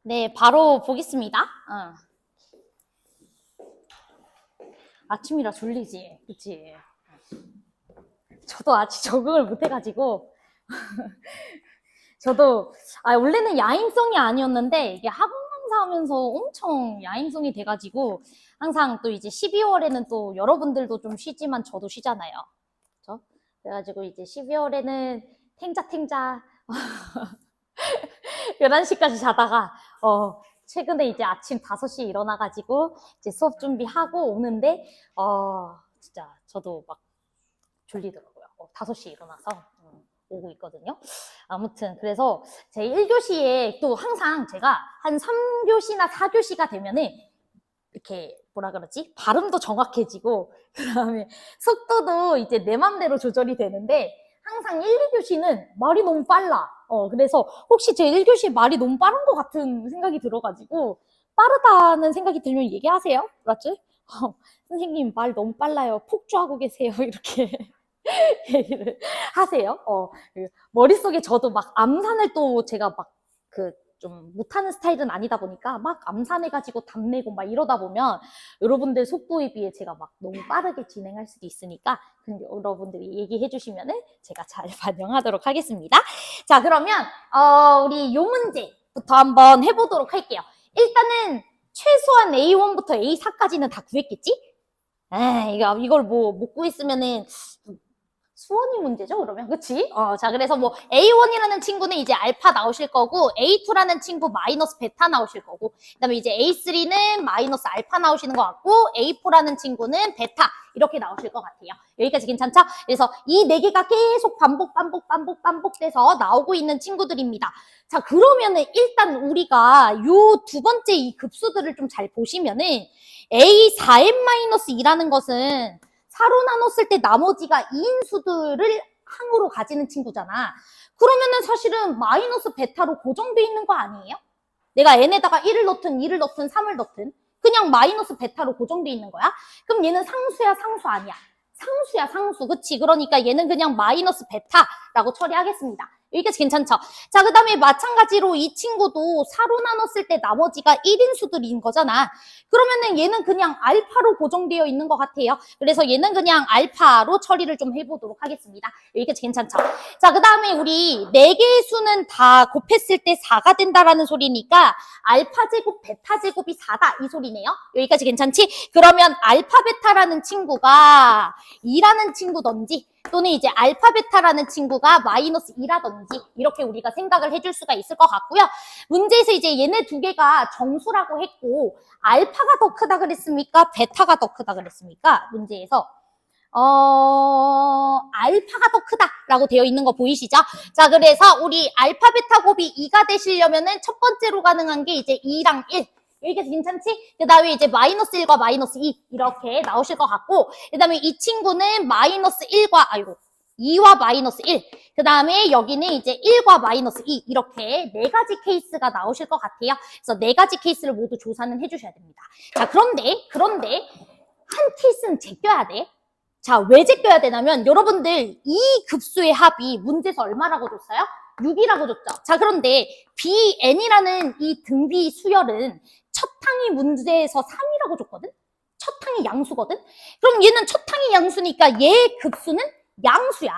네, 바로 보겠습니다. 아침이라 졸리지, 그치? 저도 아직 적응을 못 해가지고, 저도, 원래는 야행성이 아니었는데, 이게 학원 강사 하면서 엄청 야행성이 돼가지고, 항상 또 이제 12월에는 또 여러분들도 좀 쉬지만 저도 쉬잖아요. 그죠? 그래가지고 이제 12월에는 탱자탱자 11시까지 자다가, 최근에 이제 아침 5시에 일어나가지고, 이제 수업 준비하고 오는데, 진짜 저도 막 졸리더라고요. 5시에 일어나서 오고 있거든요. 아무튼, 그래서 제 1교시에 또 항상 제가 한 3교시나 4교시가 되면은, 이렇게 뭐라 그러지? 발음도 정확해지고, 그 다음에 속도도 이제 내 맘대로 조절이 되는데, 항상 1, 2교시는 말이 너무 빨라. 그래서 혹시 제 1교시 말이 너무 빠른 것 같은 생각이 들어가지고, 빠르다는 생각이 들면 얘기하세요. 맞지? 선생님 말 너무 빨라요. 폭주하고 계세요. 이렇게 얘기를 하세요. 머릿속에 저도 막 암산을 또 제가 막 좀 못하는 스타일은 아니다 보니까 막 암산해가지고 답내고 막 이러다 보면 여러분들 속도에 비해 제가 막 너무 빠르게 진행할 수도 있으니까 여러분들이 얘기해 주시면은 제가 잘 반영하도록 하겠습니다. 자, 그러면 우리 요 문제부터 한번 해보도록 할게요. 일단은 최소한 A1부터 A4까지는 다 구했겠지? 이걸 뭐 못 구했으면은 수원이 문제죠, 그러면. 그치? 자, 그래서 뭐, A1이라는 친구는 이제 알파 나오실 거고, A2라는 친구 마이너스 베타 나오실 거고, 그 다음에 이제 A3는 마이너스 알파 나오시는 것 같고, A4라는 친구는 베타, 이렇게 나오실 것 같아요. 여기까지 괜찮죠? 그래서 이 네 개가 계속 반복돼서 나오고 있는 친구들입니다. 자, 그러면은 일단 우리가 요 두 번째 이 급수들을 좀 잘 보시면은, A4n-2라는 것은 4로 나눴을 때 나머지가 2인 수들을 항으로 가지는 친구잖아. 그러면은 사실은 마이너스 베타로 고정돼 있는 거 아니에요? 내가 n에다가 1을 넣든 2를 넣든 3을 넣든 그냥 마이너스 베타로 고정돼 있는 거야? 그럼 얘는 상수야, 상수 아니야? 상수야, 상수. 그치? 그러니까 얘는 그냥 마이너스 베타라고 처리하겠습니다. 여기까지 괜찮죠? 자, 그 다음에 마찬가지로 이 친구도 4로 나눴을 때 나머지가 1인 수들인 거잖아. 그러면은 얘는 그냥 알파로 고정되어 있는 것 같아요. 그래서 얘는 그냥 알파로 처리를 좀 해보도록 하겠습니다. 여기까지 괜찮죠? 자, 그 다음에 우리 4개의 수는 다 곱했을 때 4가 된다라는 소리니까 알파 제곱, 베타 제곱이 4다 이 소리네요. 여기까지 괜찮지? 그러면 알파 베타라는 친구가 2라는 친구든지 또는 이제 알파 베타라는 친구가 마이너스 2라든지 이렇게 우리가 생각을 해줄 수가 있을 것 같고요. 문제에서 이제 얘네 두 개가 정수라고 했고 알파가 더 크다 그랬습니까? 베타가 더 크다 그랬습니까? 문제에서 알파가 더 크다라고 되어 있는 거 보이시죠? 자, 그래서 우리 알파 베타 곱이 2가 되시려면은 첫 번째로 가능한 게 이제 2랑 1. 여기까지 괜찮지? 그 다음에 이제 마이너스 1과 마이너스 2 이렇게 나오실 것 같고 그 다음에 이 친구는 마이너스 1과 2와 마이너스 1. 그 다음에 여기는 이제 1과 마이너스 2 이렇게 4가지 케이스가 나오실 것 같아요. 그래서 4가지 케이스를 모두 조사는 해주셔야 됩니다. 자, 그런데 한 케이스는 제껴야 돼. 자, 왜 제껴야 되냐면 여러분들 이 급수의 합이 문제에서 얼마라고 줬어요? 6이라고 줬죠. 자, 그런데 BN이라는 이 등비 수열은 첫 항이 문제에서 3이라고 줬거든? 첫 항이 양수거든? 그럼 얘는 첫 항이 양수니까 얘 급수는 양수야.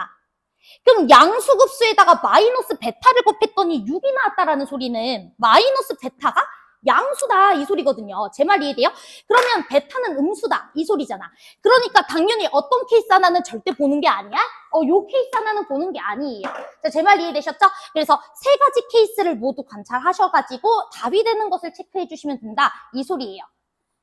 그럼 양수 급수에다가 마이너스 베타를 곱했더니 6이 나왔다라는 소리는 마이너스 베타가 양수다 이 소리거든요. 제 말 이해돼요? 그러면 베타는 음수다 이 소리잖아. 그러니까 당연히 어떤 케이스 하나는 절대 보는 게 아니야? 요 케이스 하나는 보는 게 아니에요. 제 말 이해되셨죠? 그래서 3가지 케이스를 모두 관찰하셔가지고 답이 되는 것을 체크해 주시면 된다 이 소리예요.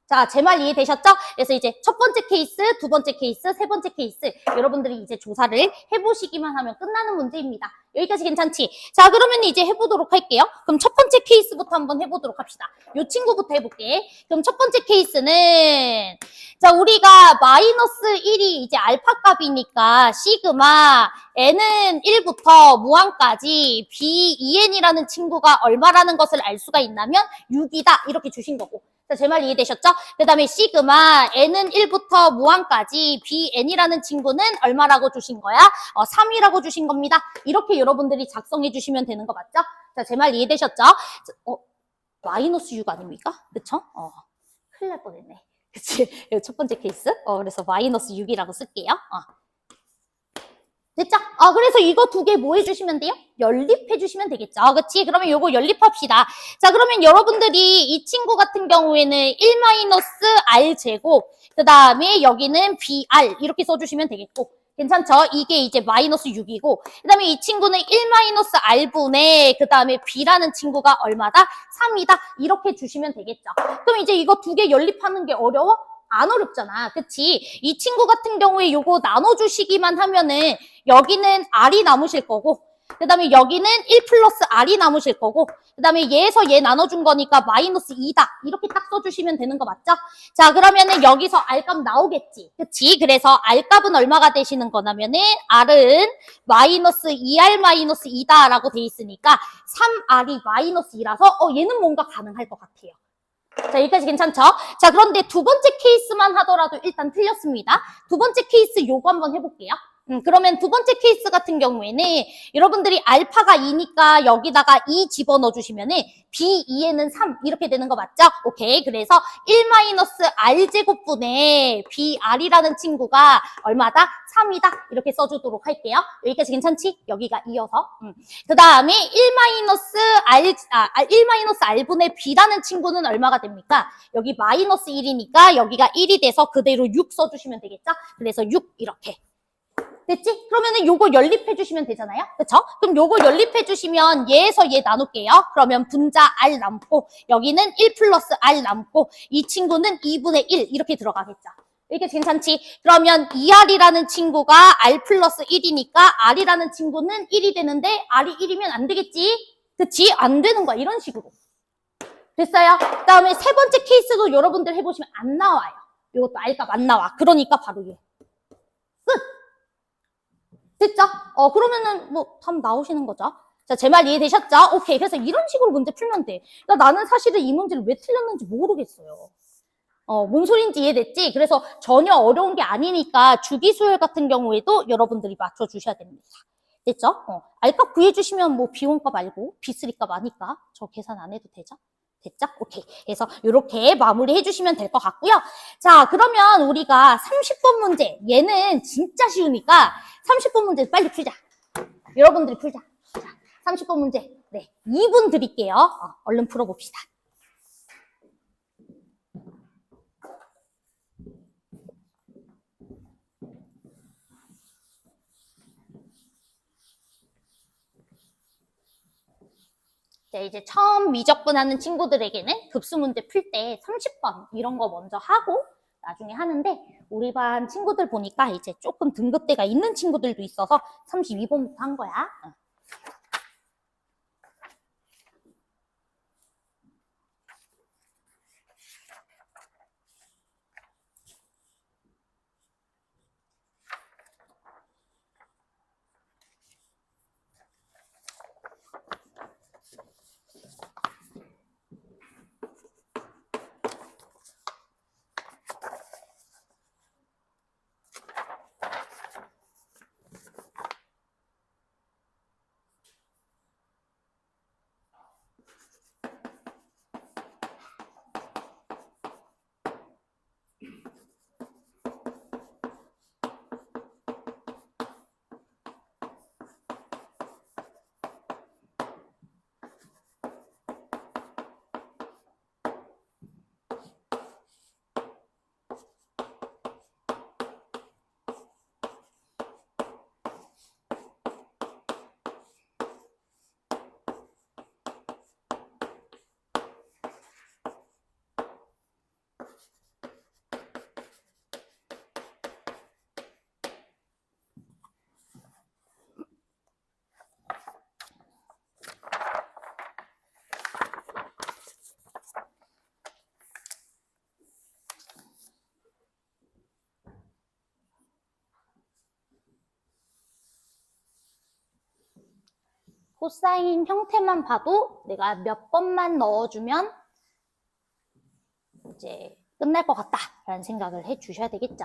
자, 제 말 이해되셨죠? 그래서 이제 첫 번째 케이스, 두 번째 케이스, 세 번째 케이스 여러분들이 이제 조사를 해보시기만 하면 끝나는 문제입니다. 여기까지 괜찮지? 자, 그러면 이제 해보도록 할게요. 그럼 첫 번째 케이스부터 한번 해보도록 합시다. 요 친구부터 해볼게. 그럼 첫 번째 케이스는 자, 우리가 마이너스 1이 이제 알파 값이니까 시그마 n은 1부터 무한까지 b2n이라는 친구가 얼마라는 것을 알 수가 있다면 6이다 이렇게 주신 거고 자, 제 말 이해되셨죠? 그 다음에 시그마 n은 1부터 무한까지 bn이라는 친구는 얼마라고 주신 거야? 3이라고 주신 겁니다. 이렇게 여러분들이 작성해 주시면 되는 거 맞죠? 자, 제 말 이해되셨죠? 마이너스 6 아닙니까? 그쵸? 큰일 날 뻔했네. 그치? 첫 번째 케이스. 그래서 마이너스 6이라고 쓸게요. 됐죠? 그래서 이거 두 개 뭐 해주시면 돼요? 연립해주시면 되겠죠. 그치? 그러면 요거 연립합시다. 자, 그러면 여러분들이 이 친구 같은 경우에는 1-r 제곱, 그 다음에 여기는 br 이렇게 써주시면 되겠고, 괜찮죠? 이게 이제 마이너스 6이고, 그 다음에 이 친구는 1-r분의, 그 다음에 b라는 친구가 얼마다? 3이다. 이렇게 주시면 되겠죠. 그럼 이제 이거 두 개 연립하는 게 어려워? 안 어렵잖아. 그치? 이 친구 같은 경우에 요거 나눠주시기만 하면은 여기는 r이 남으실 거고 그 다음에 여기는 1 플러스 r이 남으실 거고 그 다음에 얘에서 얘 나눠준 거니까 마이너스 2다. 이렇게 딱 써주시면 되는 거 맞죠? 자, 그러면은 여기서 r값 나오겠지. 그치? 그래서 r값은 얼마가 되시는 거냐면은 r은 마이너스 2r 마이너스 2다 라고 돼 있으니까 3r이 마이너스 2라서 얘는 뭔가 가능할 것 같아요. 자, 여기까지 괜찮죠? 자, 그런데 두 번째 케이스만 하더라도 일단 틀렸습니다. 두 번째 케이스 요거 한번 해볼게요. 그러면 두 번째 케이스 같은 경우에는 여러분들이 알파가 2니까 여기다가 2 집어넣어 주시면은 b2에는 3 이렇게 되는 거 맞죠? 오케이. 그래서 1-r제곱분의 br이라는 친구가 얼마다? 3이다. 이렇게 써주도록 할게요. 여기까지 괜찮지? 여기가 이어서. 그 다음에 1-r분의 b라는 친구는 얼마가 됩니까? 여기 마이너스 1이니까 여기가 1이 돼서 그대로 6 써주시면 되겠죠? 그래서 6 이렇게. 됐지? 그러면은 요거 연립해주시면 되잖아요? 그쵸? 그럼 요거 연립해주시면 얘에서 얘 나눌게요. 그러면 분자 r 남고 여기는 1 플러스 r 남고 이 친구는 2분의 1 이렇게 들어가겠죠. 이렇게 괜찮지? 그러면 2r이라는 친구가 r 플러스 1이니까 r이라는 친구는 1이 되는데 r이 1이면 안 되겠지? 그치? 안 되는 거야. 이런 식으로. 됐어요? 그 다음에 세 번째 케이스도 여러분들 해보시면 안 나와요. 이것도 r값 안 나와. 그러니까 바로 얘. 끝! 됐죠? 그러면은 뭐 답 나오시는 거죠. 자, 제 말 이해되셨죠? 오케이. 그래서 이런 식으로 문제 풀면 돼. 그러니까 나는 사실은 이 문제를 왜 틀렸는지 모르겠어요. 뭔 소린지 이해됐지? 그래서 전혀 어려운 게 아니니까 주기수열 같은 경우에도 여러분들이 맞춰주셔야 됩니다. 됐죠? R값 구해주시면 뭐 비용값 알고 비쓰리값 아니까 저 계산 안 해도 되죠? 됐죠? 오케이. 그래서 이렇게 마무리 해주시면 될 것 같고요. 자, 그러면 우리가 30번 문제. 얘는 진짜 쉬우니까 30번 문제 빨리 풀자. 여러분들이 풀자. 자, 30번 문제. 네, 2분 드릴게요. 얼른 풀어봅시다. 자, 이제 처음 미적분하는 친구들에게는 급수 문제 풀 때 30번 이런 거 먼저 하고 나중에 하는데 우리 반 친구들 보니까 이제 조금 등급대가 있는 친구들도 있어서 32번부터 한 거야. 코사인 형태만 봐도 내가 몇 번만 넣어주면 이제 끝날 것 같다라는 생각을 해주셔야 되겠죠.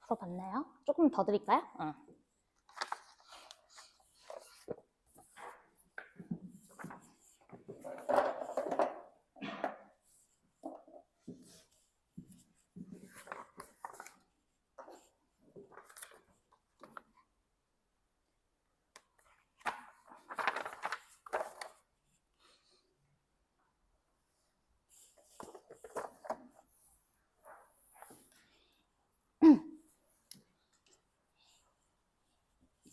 풀어봤나요? 조금 더 드릴까요?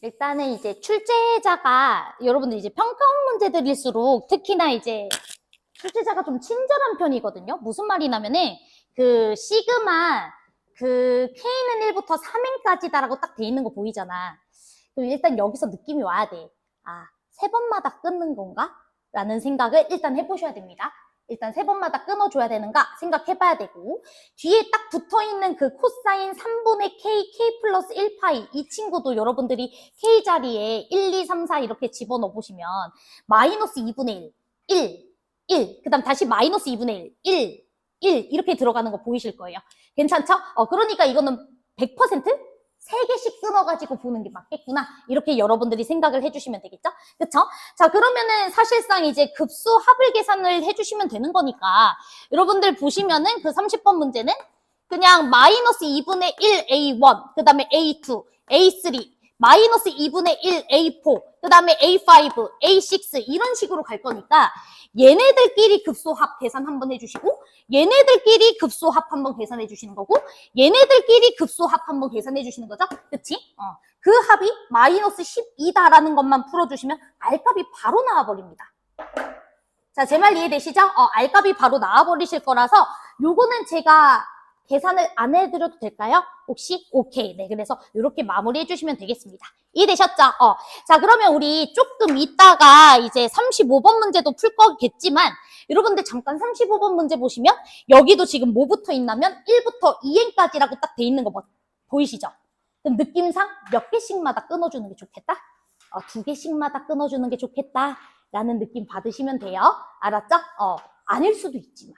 일단은 이제 출제자가 여러분들 이제 평가원 문제들일수록 특히나 이제 출제자가 좀 친절한 편이거든요. 무슨 말이냐면은 그 시그마 그 K는 1부터 3n까지다라고 딱 돼 있는 거 보이잖아. 그럼 일단 여기서 느낌이 와야 돼. 아, 세 번마다 끊는 건가? 라는 생각을 일단 해보셔야 됩니다. 일단 세 번마다 끊어줘야 되는가 생각해봐야 되고, 뒤에 딱 붙어있는 그 코사인 3분의 K, K 플러스 1파이, 이 친구도 여러분들이 K 자리에 1, 2, 3, 4 이렇게 집어넣어 보시면 마이너스 2분의 1, 1, 그 다음 다시 마이너스 2분의 1, 1 이렇게 들어가는 거 보이실 거예요. 괜찮죠? 그러니까 이거는 100% 3개씩 끊어가지고 보는 게 맞겠구나. 이렇게 여러분들이 생각을 해주시면 되겠죠? 그쵸? 자, 그러면은 사실상 이제 급수 합을 계산을 해주시면 되는 거니까 여러분들 보시면은 그 30번 문제는 그냥 마이너스 2분의 1 A1, 그 다음에 A2, A3, 마이너스 2분의 1 A4, 그 다음에 A5, A6 이런 식으로 갈 거니까 얘네들끼리 급소합 계산 한번 해주시고 얘네들끼리 급소합 한번 계산해 주시는 거고 얘네들끼리 급소합 한번 계산해 주시는 거죠. 그치? 그 합이 마이너스 12다라는 것만 풀어주시면 R값이 바로 나와버립니다. 자, 제 말 이해되시죠? R값이 바로 나와버리실 거라서 요거는 제가 계산을 안 해드려도 될까요? 혹시? 오케이. 네, 그래서 이렇게 마무리해 주시면 되겠습니다. 이해되셨죠? 자, 그러면 우리 조금 이따가 이제 35번 문제도 풀 거겠지만 여러분들 잠깐 35번 문제 보시면 여기도 지금 뭐 붙어 있냐면 1부터 2n까지라고 딱 돼 있는 거 보이시죠? 그럼 느낌상 몇 개씩마다 끊어주는 게 좋겠다? 2개씩마다 끊어주는 게 좋겠다 라는 느낌 받으시면 돼요. 알았죠? 아닐 수도 있지만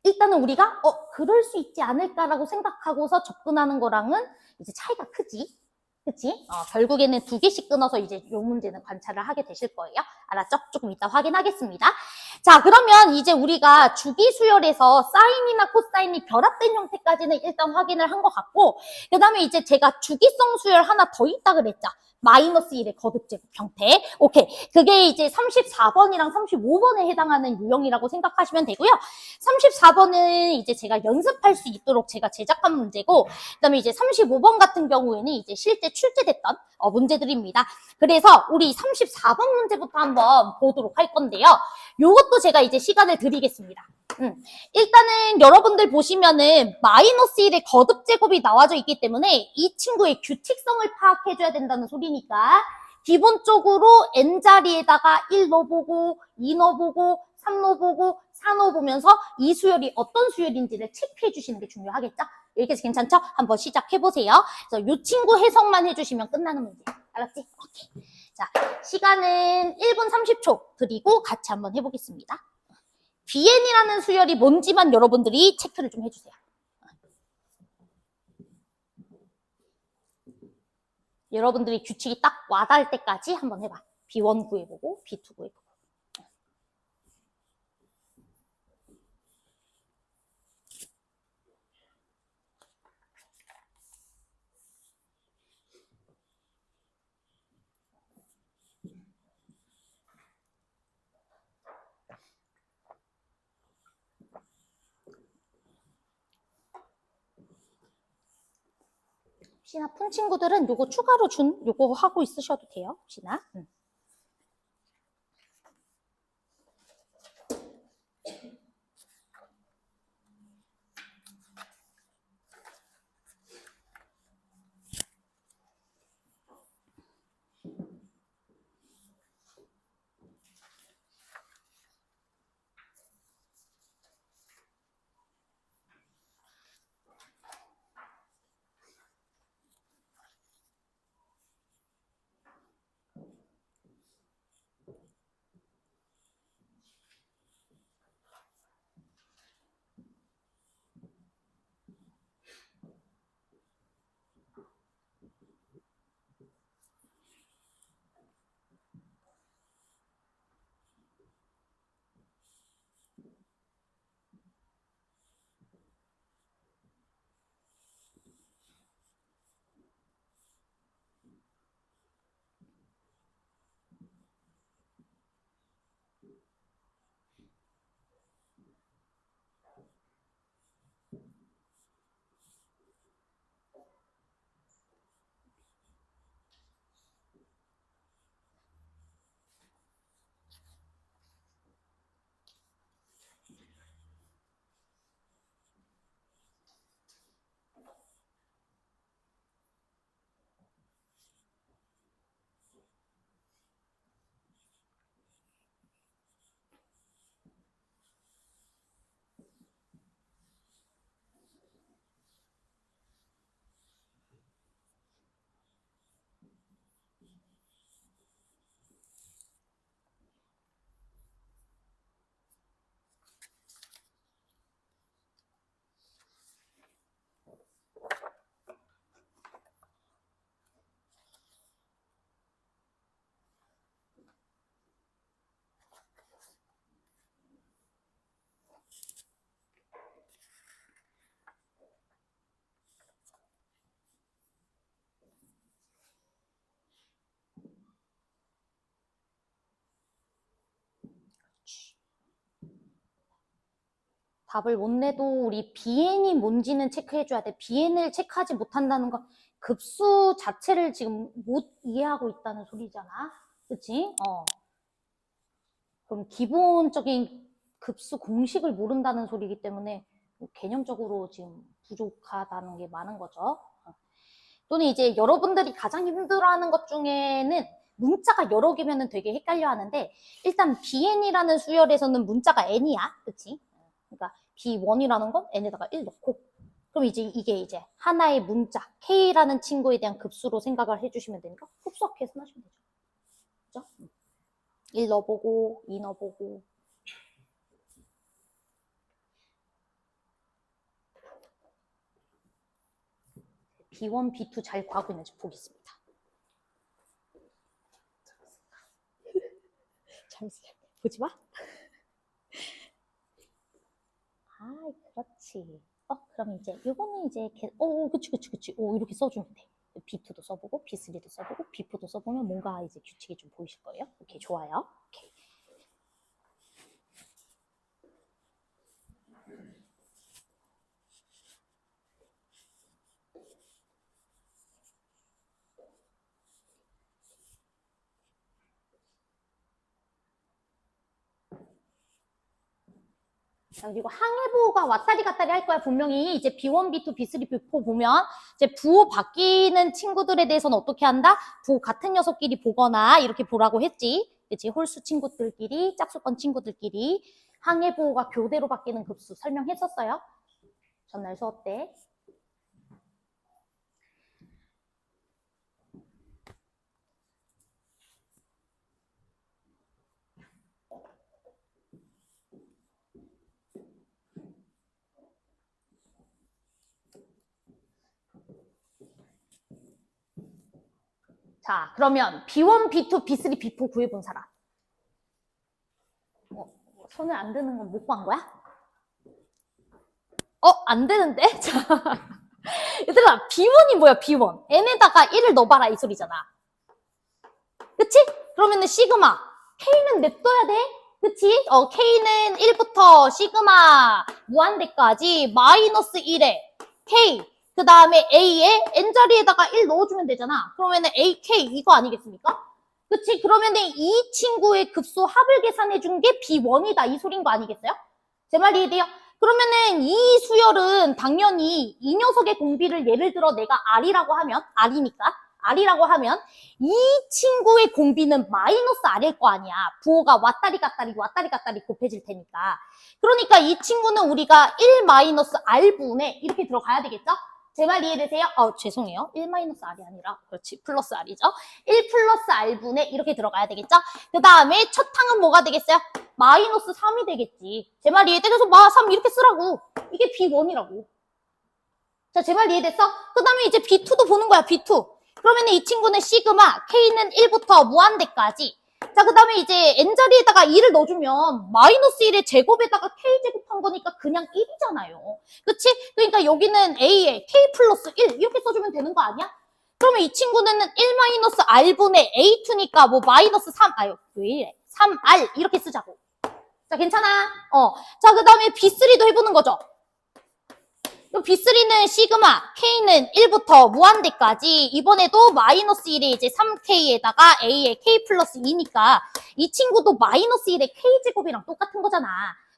일단은 우리가 그럴 수 있지 않을까라고 생각하고서 접근하는 거랑은 이제 차이가 크지. 그치? 결국에는 2개씩 끊어서 이제 요 문제는 관찰을 하게 되실 거예요. 알았죠? 조금 이따 확인하겠습니다. 자, 그러면 이제 우리가 주기 수열에서 사인이나 코사인이 결합된 형태까지는 일단 확인을 한 것 같고, 그 다음에 이제 제가 주기성 수열 하나 더 있다 그랬죠. 마이너스 1의 거듭제곱 형태. 오케이. 그게 이제 34번이랑 35번에 해당하는 유형이라고 생각하시면 되고요. 34번은 이제 제가 연습할 수 있도록 제가 제작한 문제고, 그 다음에 이제 35번 같은 경우에는 이제 실제 출제됐던 문제들입니다. 그래서 우리 34번 문제부터 한번 보도록 할 건데요. 요것도 제가 이제 시간을 드리겠습니다. 일단은 여러분들 보시면은 마이너스 1의 거듭제곱이 나와져 있기 때문에 이 친구의 규칙성을 파악해줘야 된다는 소리니까 기본적으로 n자리에다가 1 넣어보고 2 넣어보고 3 넣어보고 4 넣어보면서 이 수열이 어떤 수열인지를 체크해 주시는 게 중요하겠죠? 여기까지 괜찮죠? 한번 시작해보세요. 그래서 이 친구 해석만 해주시면 끝나는 문제야. 알았지? 오케이. 자, 시간은 1분 30초 드리고 같이 한번 해보겠습니다. BN이라는 수열이 뭔지만 여러분들이 체크를 좀 해주세요. 여러분들이 규칙이 딱 와닿을 때까지 한번 해봐. B1 구해보고 B2 구해보고. 혹시나 푼 친구들은 요거 추가로 준 요거 하고 있으셔도 돼요. 혹시나. 답을 못 내도 우리 BN이 뭔지는 체크해줘야 돼. BN을 체크하지 못한다는 건 급수 자체를 지금 못 이해하고 있다는 소리잖아. 그치? 그럼 기본적인 급수 공식을 모른다는 소리이기 때문에 개념적으로 지금 부족하다는 게 많은 거죠. 또는 이제 여러분들이 가장 힘들어하는 것 중에는 문자가 여러 개면은 되게 헷갈려 하는데, 일단 BN이라는 수열에서는 문자가 N이야. 그치? 그러니까 B1이라는 건 N에다가 1 넣고, 그럼 이제 이게 이제 하나의 문자 K라는 친구에 대한 급수로 생각을 해주시면 되니까 흡수학 계산하시면 되죠. 그죠? 1 넣어보고 2 넣어보고. B1, B2 잘 구하고 있는지 보겠습니다. 잠시만, 보지 마. 아, 그렇지. 그럼 이제 요거는 이제 그치. 이렇게 써주면 돼. B2도 써보고 B3도 써보고 B4도 써보면 뭔가 이제 규칙이 좀 보이실 거예요. 오케이, 좋아요. 오케이. 자, 그리고 항해부호가 왔다리 갔다리 할 거야. 분명히 이제 B1, B2, B3, B4 보면 이제 부호 바뀌는 친구들에 대해서는 어떻게 한다? 부호 같은 녀석끼리 보거나 이렇게 보라고 했지. 그치? 홀수 친구들끼리, 짝수권 친구들끼리 항해부호가 교대로 바뀌는 급수 설명했었어요. 전날 수업 때. 자, 그러면 B1, B2, B3, B4 구해본 사람. 손을 안 드는 건 못 구한 거야? 안 되는데? 자, 얘들아, B1이 뭐야, B1? N에다가 1을 넣어봐라, 이 소리잖아. 그치? 그러면은 시그마. K는 냅둬야 돼? 그치? K는 1부터 시그마 무한대까지 마이너스 1에 K. 그 다음에 A에 N자리에다가 1 넣어주면 되잖아. 그러면은 AK 이거 아니겠습니까? 그치? 그러면은 이 친구의 급수 합을 계산해준 게 B1이다. 이 소린 거 아니겠어요? 제 말 이해돼요? 그러면은 이 수열은 당연히 이 녀석의 공비를 예를 들어 내가 R이라고 하면, R이라고 하면 이 친구의 공비는 마이너스 R일 거 아니야. 부호가 왔다리 갔다리 곱해질 테니까. 그러니까 이 친구는 우리가 1 마이너스 R분의 이렇게 들어가야 되겠죠? 제 말 이해되세요? 죄송해요. 1 마이너스 R이 아니라, 그렇지, 플러스 R이죠. 1 플러스 R분의 이렇게 들어가야 되겠죠? 그 다음에 첫 항은 뭐가 되겠어요? 마이너스 3이 되겠지. 제 말 이해돼? 그래서 3 이렇게 쓰라고. 이게 B1이라고. 자, 제 말 이해됐어? 그 다음에 이제 B2도 보는 거야, B2. 그러면 이 친구는 시그마, K는 1부터 무한대까지. 자, 그 다음에 이제 N자리에다가 2를 넣어주면 마이너스 1의 제곱에다가 K제곱한 거니까 그냥 1이잖아요. 그치? 그러니까 여기는 A에 K 플러스 1 이렇게 써주면 되는 거 아니야? 그러면 이 친구는 1 마이너스 R분의 A2니까 뭐 마이너스 3, 왜 이래? 3R 이렇게 쓰자고. 자, 괜찮아? 자, 그 다음에 B3도 해보는 거죠. B3는 시그마, K는 1부터 무한대까지. 이번에도 마이너스 1에 이제 3K에다가 A에 K 플러스 2니까 이 친구도 마이너스 1의 K제곱이랑 똑같은 거잖아.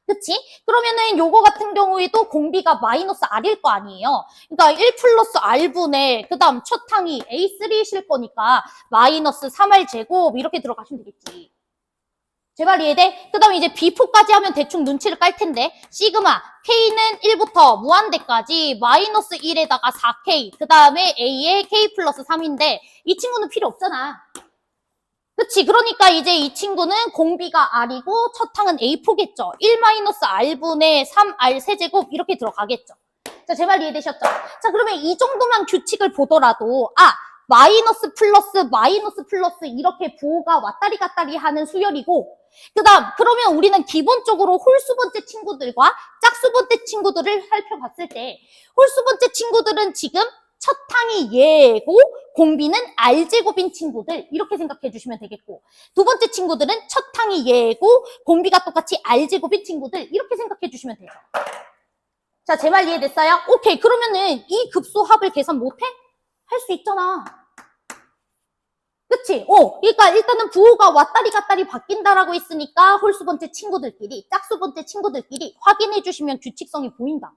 그치? 그러면은 요거 같은 경우에도 공비가 마이너스 R일 거 아니에요. 그러니까 1 플러스 R분의 그 다음 첫 항이 A3이실 거니까 마이너스 3R 제곱 이렇게 들어가시면 되겠지. 제 말 이해돼? 그 다음에 이제 B4까지 하면 대충 눈치를 깔 텐데 시그마 K는 1부터 무한대까지 마이너스 1에다가 4K 그 다음에 A에 K 플러스 3인데 이 친구는 필요 없잖아. 그치? 그러니까 이제 이 친구는 공비가 R이고 첫 항은 A4겠죠. 1 마이너스 R분의 3R 세제곱 이렇게 들어가겠죠. 자, 제 말 이해되셨죠? 자, 그러면 이 정도만 규칙을 보더라도 마이너스 플러스 이렇게 부호가 왔다리 갔다리 하는 수열이고 그 다음 그러면 우리는 기본적으로 홀수 번째 친구들과 짝수 번째 친구들을 살펴봤을 때 홀수 번째 친구들은 지금 첫 항이 얘고 공비는 R제곱인 친구들 이렇게 생각해 주시면 되겠고 두 번째 친구들은 첫 항이 얘고 공비가 똑같이 R제곱인 친구들 이렇게 생각해 주시면 되죠. 자, 제 말 이해됐어요? 오케이. 그러면은 이 급수 합을 계산 못해? 할 수 있잖아. 그치? 그러니까 일단은 부호가 왔다리 갔다리 바뀐다라고 했으니까 홀수 번째 친구들끼리, 짝수 번째 친구들끼리 확인해 주시면 규칙성이 보인다고.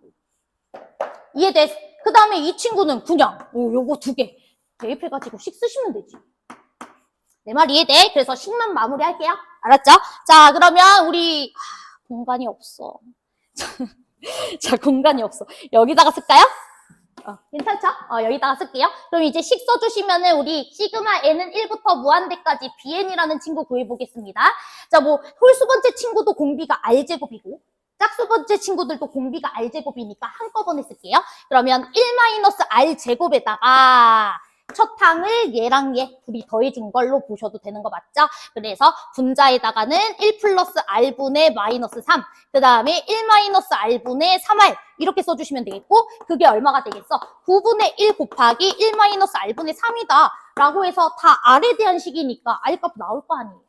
이해됐어? 그 다음에 이 친구는 그냥 요거 두 개 대입해가지고 식 쓰시면 되지. 내 말 이해돼? 그래서 식만 마무리할게요. 알았죠? 자, 그러면 우리 공간이 없어. 자, 공간이 없어. 여기다가 쓸까요? 괜찮죠? 여기다가 쓸게요. 그럼 이제 식 써주시면은 우리 시그마 n은 1부터 무한대까지 bn이라는 친구 구해보겠습니다. 자, 뭐 홀수 번째 친구도 공비가 r제곱이고 짝수 번째 친구들도 공비가 r제곱이니까 한꺼번에 쓸게요. 그러면 1-r제곱에다가 첫 항을 얘랑 얘 둘이 더해준 걸로 보셔도 되는 거 맞죠? 그래서 분자에다가는 1 플러스 r분의 마이너스 3, 그 다음에 1 마이너스 r분의 3r 이렇게 써주시면 되겠고 그게 얼마가 되겠어? 9분의 1 곱하기 1 마이너스 r분의 3이다 라고 해서 다 r에 대한 식이니까 r값 나올 거 아니에요.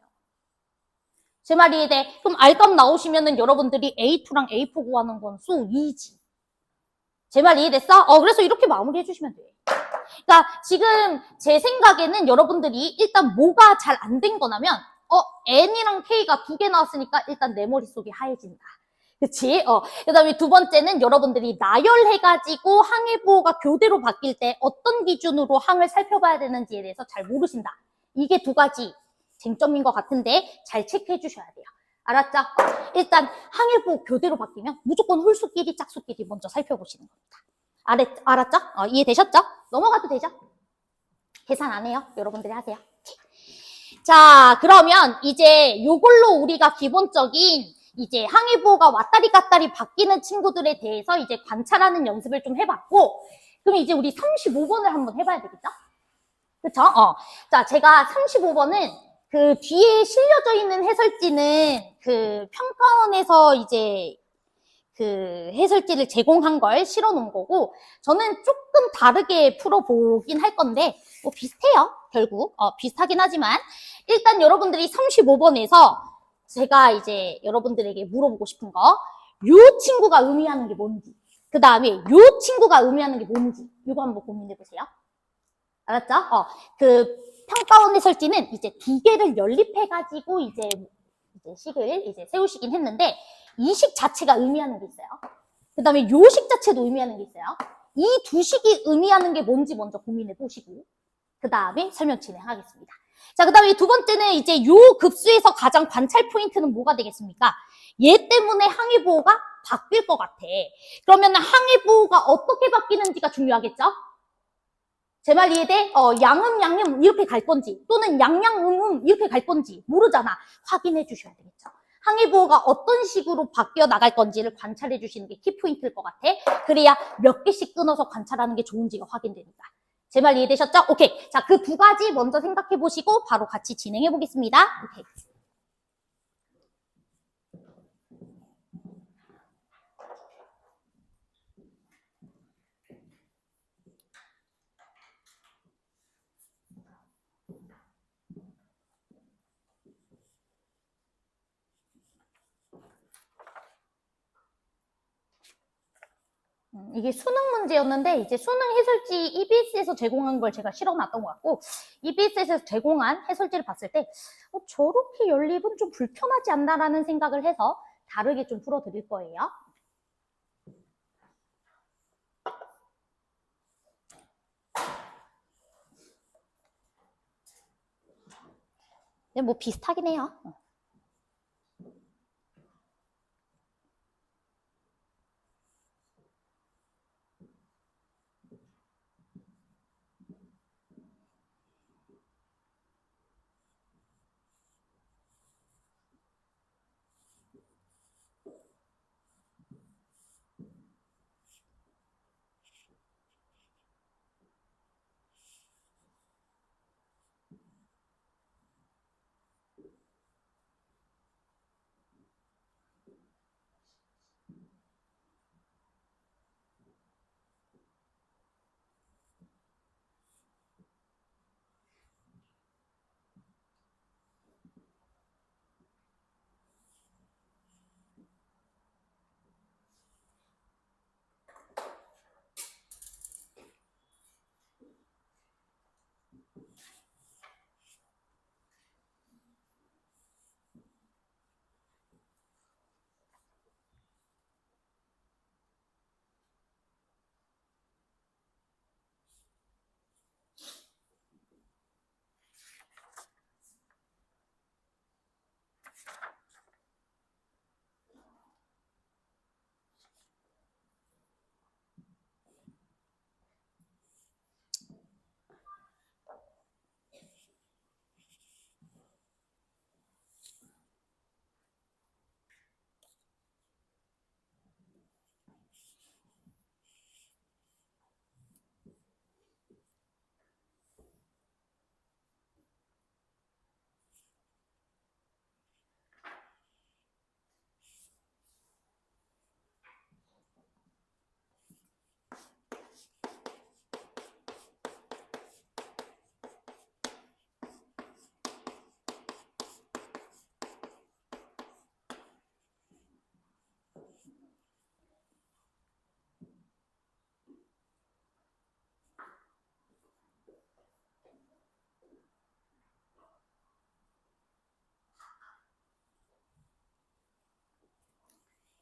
제 말이 이해돼? 그럼 r값 나오시면은 여러분들이 A2랑 A4 구하는 건 so easy. 제 말 이해됐어? 그래서 이렇게 마무리해 주시면 돼요. 그러니까 지금 제 생각에는 여러분들이 일단 뭐가 잘 안 된 거냐면 n이랑 k가 두 개 나왔으니까 일단 내 머릿속이 하얘진다. 그치? 그 다음에 두 번째는 여러분들이 나열해가지고 항의 부호가 교대로 바뀔 때 어떤 기준으로 항을 살펴봐야 되는지에 대해서 잘 모르신다. 이게 두 가지 쟁점인 것 같은데 잘 체크해 주셔야 돼요. 알았죠? 일단 항의 부호 교대로 바뀌면 무조건 홀수끼리 짝수끼리 먼저 살펴보시는 겁니다. 알았죠? 이해되셨죠? 넘어가도 되죠? 계산 안 해요. 여러분들이 하세요. 자, 그러면 이제 요걸로 우리가 기본적인 이제 항의 부호가 왔다리 갔다리 바뀌는 친구들에 대해서 이제 관찰하는 연습을 좀 해봤고 그럼 이제 우리 35번을 한번 해봐야 되겠죠? 그쵸? 자, 제가 35번은 그 뒤에 실려져 있는 해설지는 그 평가원에서 이제 그 해설지를 제공한 걸 실어 놓은 거고 저는 조금 다르게 풀어보긴 할 건데 뭐 비슷해요. 결국 비슷하긴 하지만 일단 여러분들이 35번에서 제가 이제 여러분들에게 물어보고 싶은 거 요 친구가 의미하는 게 뭔지 그 다음에 요 친구가 의미하는 게 뭔지 이거 한번 고민해 보세요. 알았죠? 그 평가원 해설지는 이제 두 개를 연립해가지고 이제 식을 이제 세우시긴 했는데 이 식 자체가 의미하는 게 있어요. 그 다음에 요 식 자체도 의미하는 게 있어요. 이 두 식이 의미하는 게 뭔지 먼저 고민해 보시고 그 다음에 설명 진행하겠습니다. 자, 그 다음에 두 번째는 이제 요 급수에서 가장 관찰 포인트는 뭐가 되겠습니까? 얘 때문에 항의 부호가 바뀔 것 같아. 그러면 항의 부호가 어떻게 바뀌는지가 중요하겠죠? 제 말 이해돼? 양음, 양념 이렇게 갈 건지 또는 양양, 이렇게 갈 건지 모르잖아. 확인해 주셔야 되겠죠. 항의 부호가 어떤 식으로 바뀌어 나갈 건지를 관찰해 주시는 게 키포인트일 것 같아. 그래야 몇 개씩 끊어서 관찰하는 게 좋은지가 확인됩니다. 제 말 이해되셨죠? 오케이. 자, 그 두 가지 먼저 생각해 보시고 바로 같이 진행해 보겠습니다. 오케이. 이게 수능 문제였는데 이제 수능 해설지 EBS에서 제공한 걸 제가 실어놨던 것 같고 EBS에서 제공한 해설지를 봤을 때 저렇게 연립은 좀 불편하지 않나라는 생각을 해서 다르게 좀 풀어드릴 거예요. 근데 뭐 비슷하긴 해요.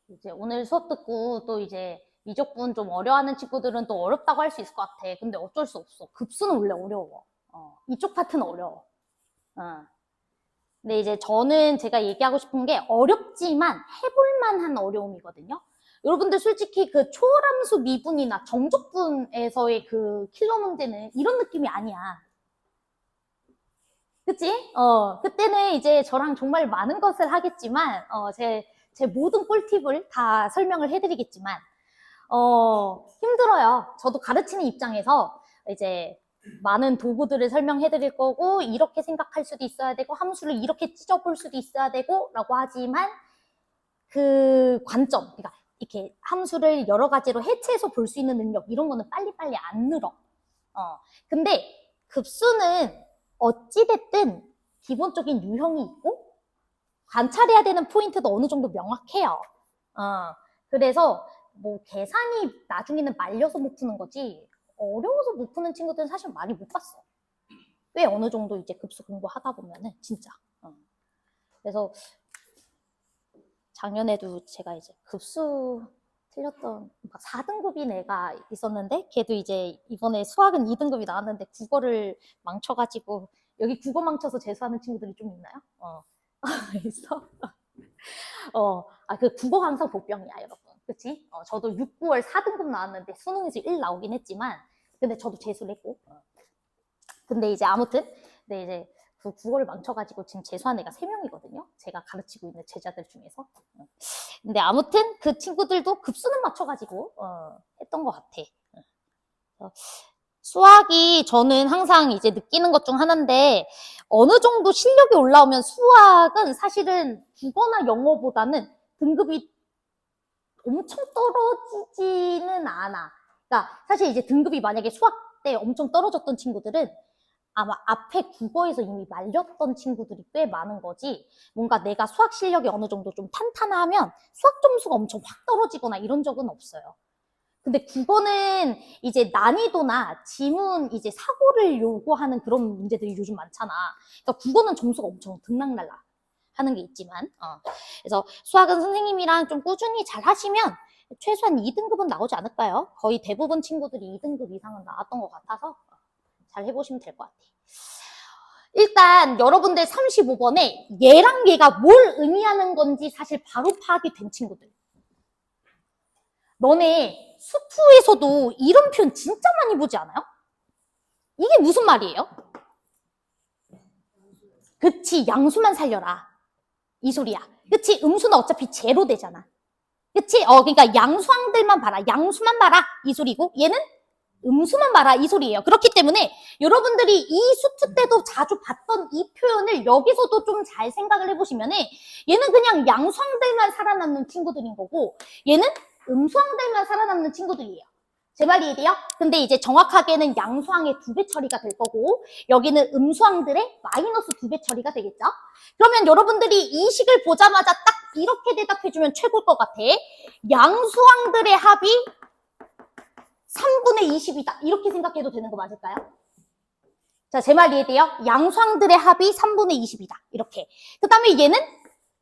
이제 오늘 수업 듣고 또 이제 미적분 좀 어려워하는 친구들은 또 어렵다고 할 수 있을 것 같아. 근데 어쩔 수 없어. 급수는 원래 어려워. 이쪽 파트는 어려워. 근데 이제 저는 제가 얘기하고 싶은 게 어렵지만 해볼 만한 어려움이거든요. 여러분들 솔직히 그 초월함수 미분이나 정적분에서의 그 킬러 문제는 이런 느낌이 아니야. 그치? 그때는 이제 저랑 정말 많은 것을 하겠지만, 제 모든 꿀팁을 다 설명을 해드리겠지만, 힘들어요. 저도 가르치는 입장에서 이제 많은 도구들을 설명해드릴 거고, 이렇게 생각할 수도 있어야 되고, 함수를 이렇게 찢어볼 수도 있어야 되고, 라고 하지만, 그 관점, 그러니까 이렇게 함수를 여러 가지로 해체해서 볼 수 있는 능력, 이런 거는 빨리빨리 안 늘어. 근데 급수는 어찌됐든 기본적인 유형이 있고, 관찰해야 되는 포인트도 어느 정도 명확해요. 그래서 뭐 계산이 나중에는 말려서 못 푸는 거지, 어려워서 못 푸는 친구들은 사실 많이 못 봤어. 꽤 어느 정도 이제 급수 공부하다 보면은 진짜. 그래서 작년에도 제가 이제 급수 틀렸던 막 4등급인 애가 있었는데, 걔도 이제 이번에 수학은 2등급이 나왔는데 국어를 망쳐가지고, 여기 국어 망쳐서 재수하는 친구들이 좀 있나요? 있어? 그 국어가 항상 복병이야, 여러분. 그치? 저도 6, 9월 4등급 나왔는데 수능에서 1 나오긴 했지만, 근데 저도 재수를 했고. 근데 이제 아무튼, 근데 이제 그 국어를 망쳐가지고 지금 재수한 애가 3명이거든요. 제가 가르치고 있는 제자들 중에서. 근데 아무튼 그 친구들도 급수는 맞춰가지고 했던 것 같아. 수학이 저는 항상 이제 느끼는 것 중 하나인데, 어느 정도 실력이 올라오면 수학은 사실은 국어나 영어보다는 등급이 엄청 떨어지지는 않아. 그러니까 사실 이제 등급이 만약에 수학 때 엄청 떨어졌던 친구들은 아마 앞에 국어에서 이미 말렸던 친구들이 꽤 많은 거지, 뭔가 내가 수학 실력이 어느 정도 좀 탄탄하면 수학 점수가 엄청 확 떨어지거나 이런 적은 없어요. 근데 국어는 이제 난이도나 지문 이제 사고를 요구하는 그런 문제들이 요즘 많잖아. 그러니까 국어는 점수가 엄청 등락날락 하는 게 있지만, 그래서 수학은 선생님이랑 좀 꾸준히 잘 하시면 최소한 2등급은 나오지 않을까요? 거의 대부분 친구들이 2등급 이상은 나왔던 것 같아서 잘 해보시면 될 것 같아요. 일단 여러분들 35번에 얘랑 얘가 뭘 의미하는 건지 사실 바로 파악이 된 친구들. 너네 수투에서도 이런 표현 진짜 많이 보지 않아요? 이게 무슨 말이에요? 그치, 양수만 살려라. 이 소리야. 그치, 음수는 어차피 제로 되잖아. 그치? 그러니까 양수항들만 봐라. 양수만 봐라. 이 소리고, 얘는 음수만 봐라. 이 소리예요. 그렇기 때문에 여러분들이 이 수투 때도 자주 봤던 이 표현을 여기서도 좀 잘 생각을 해보시면은, 얘는 그냥 양수항들만 살아남는 친구들인 거고, 얘는 음수항들만 살아남는 친구들이에요. 제 말이 이해돼요? 근데 이제 정확하게는 양수항의 2배 처리가 될 거고, 여기는 음수항들의 마이너스 2배 처리가 되겠죠? 그러면 여러분들이 이 식을 보자마자 딱 이렇게 대답해주면 최고일 것 같아. 양수항들의 합이 3분의 20이다. 이렇게 생각해도 되는 거 맞을까요? 자, 제 말 이해돼요? 양수항들의 합이 3분의 20이다. 이렇게. 그 다음에 얘는